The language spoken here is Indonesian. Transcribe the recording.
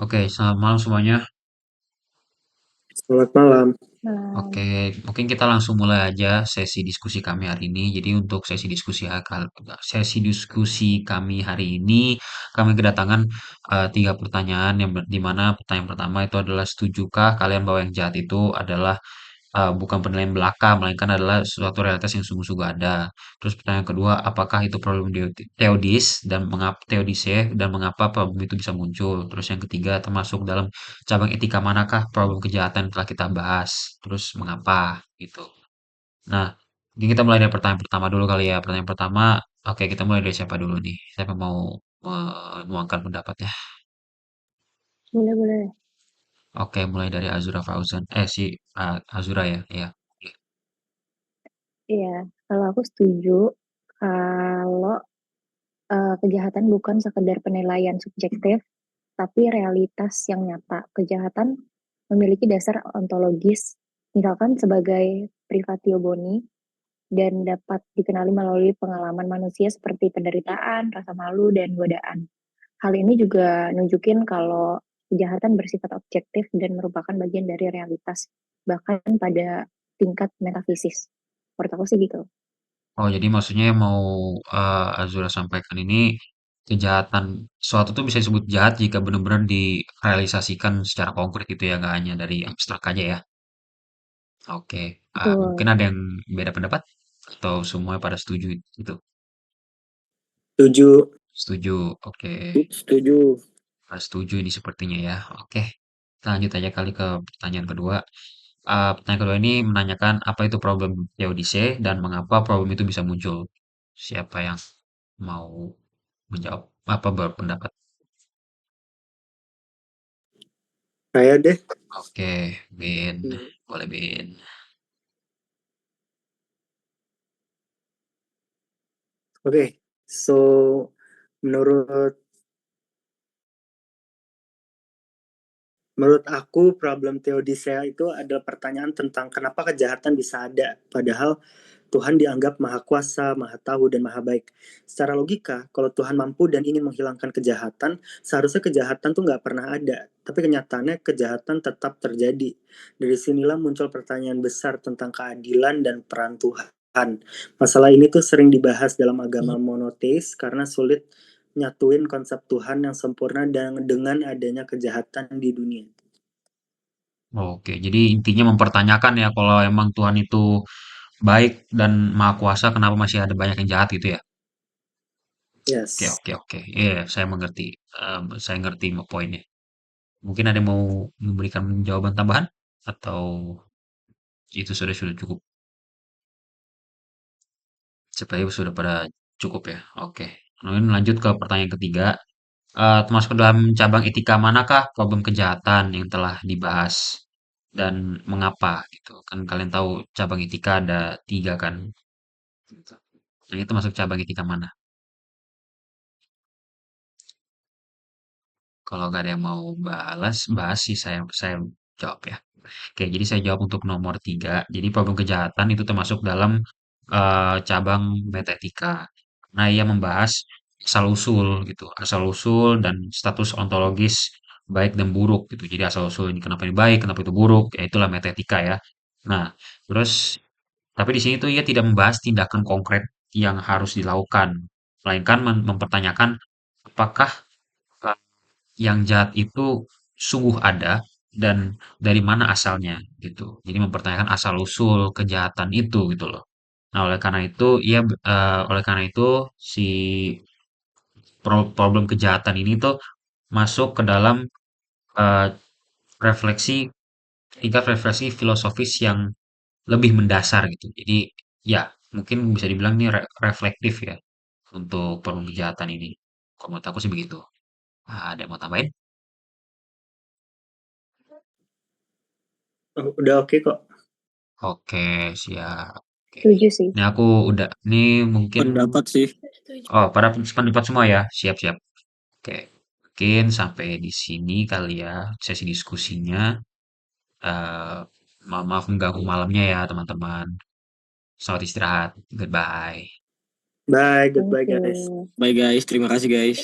Oke, selamat malam semuanya. Selamat malam. Oke, Nah, mungkin kita langsung mulai aja sesi diskusi kami hari ini. Jadi untuk sesi diskusi kami hari ini, kami kedatangan tiga pertanyaan di mana pertanyaan pertama itu adalah setujukah kalian bahwa yang jahat itu adalah bukan penilaian belaka, melainkan adalah suatu realitas yang sungguh-sungguh ada. Terus pertanyaan kedua, apakah itu problem teodis dan mengapa teodise dan mengapa problem itu bisa muncul? Terus yang ketiga, termasuk dalam cabang etika manakah problem kejahatan yang telah kita bahas? Terus mengapa gitu. Nah, mungkin kita mulai dari pertanyaan pertama dulu kali ya. Pertanyaan pertama, oke kita mulai dari siapa dulu nih? Siapa mau menuangkan pendapatnya? boleh-boleh. Oke, mulai dari Azura Fauzan. Azura ya, ya. Iya, kalau aku setuju kalau kejahatan bukan sekedar penilaian subjektif, tapi realitas yang nyata. Kejahatan memiliki dasar ontologis, misalkan sebagai privatio boni, dan dapat dikenali melalui pengalaman manusia seperti penderitaan, rasa malu, dan godaan. Hal ini juga nunjukin kalau kejahatan bersifat objektif dan merupakan bagian dari realitas, bahkan pada tingkat metafisis. Menurut aku sih gitu. Oh, jadi maksudnya yang mau Azura sampaikan ini kejahatan suatu tuh bisa disebut jahat jika benar-benar direalisasikan secara konkret gitu ya, nggak hanya dari abstrak aja ya. Oke, mungkin Betul. ada yang beda pendapat atau semuanya pada setuju itu? Setuju. Setuju. Oke, Setuju. pada setuju ini sepertinya ya. Oke, kita lanjut aja kali ke pertanyaan kedua. Pertanyaan kedua ini menanyakan apa itu problem teodise dan mengapa problem itu bisa muncul. Siapa yang mau menjawab apa berpendapat? Saya deh. Oke, Bin. Boleh, Bin. Oke, so menurut menurut aku problem teodicea itu adalah pertanyaan tentang kenapa kejahatan bisa ada, padahal Tuhan dianggap maha kuasa, maha tahu, dan maha baik. Secara logika, kalau Tuhan mampu dan ingin menghilangkan kejahatan, seharusnya kejahatan tuh nggak pernah ada. Tapi kenyataannya kejahatan tetap terjadi. Dari sinilah muncul pertanyaan besar tentang keadilan dan peran Tuhan. Masalah ini tuh sering dibahas dalam agama monoteis karena sulit nyatuin konsep Tuhan yang sempurna dengan adanya kejahatan di dunia. Oke, jadi intinya mempertanyakan ya kalau emang Tuhan itu baik dan maha kuasa, kenapa masih ada banyak yang jahat gitu ya? Oke, Yes. oke, oke. Iya, saya mengerti. Saya ngerti poinnya. Mungkin ada yang mau memberikan jawaban tambahan atau itu sudah cukup? Sepertinya sudah pada cukup ya. Oke. Kemudian lanjut ke pertanyaan ketiga. Termasuk dalam cabang etika manakah problem kejahatan yang telah dibahas dan mengapa gitu? Kan kalian tahu cabang etika ada tiga kan? Gitu. Nah, itu masuk cabang etika mana? Kalau nggak ada yang mau bahas sih saya jawab ya. Oke, jadi saya jawab untuk nomor tiga. Jadi problem kejahatan itu termasuk dalam cabang metaetika. Nah, ia membahas asal usul gitu, asal usul dan status ontologis baik dan buruk gitu. Jadi asal usul ini kenapa ini baik, kenapa itu buruk, ya itulah metaetika ya. Nah, terus tapi di sini tuh ia tidak membahas tindakan konkret yang harus dilakukan, melainkan mempertanyakan apakah eh, yang jahat itu sungguh ada dan dari mana asalnya gitu. Jadi mempertanyakan asal usul kejahatan itu gitu loh. Nah, oleh karena itu si problem kejahatan ini tuh masuk ke dalam eh, refleksi tingkat refleksi filosofis yang lebih mendasar gitu. Jadi ya mungkin bisa dibilang ini reflektif ya untuk problem kejahatan ini. Kalau menurut aku sih begitu. Ada yang mau tambahin? Oh, udah oke kok. Oke, siap. Oke. Setuju sih. Ini aku udah, ini mungkin, Pendapat sih. oh, pada pendapat semua ya, siap-siap. Oke, mungkin sampai di sini kali ya sesi diskusinya. Eh, maaf mengganggu malamnya ya teman-teman. Selamat istirahat. Goodbye. Bye, Thank goodbye guys. you. Bye guys, terima kasih guys.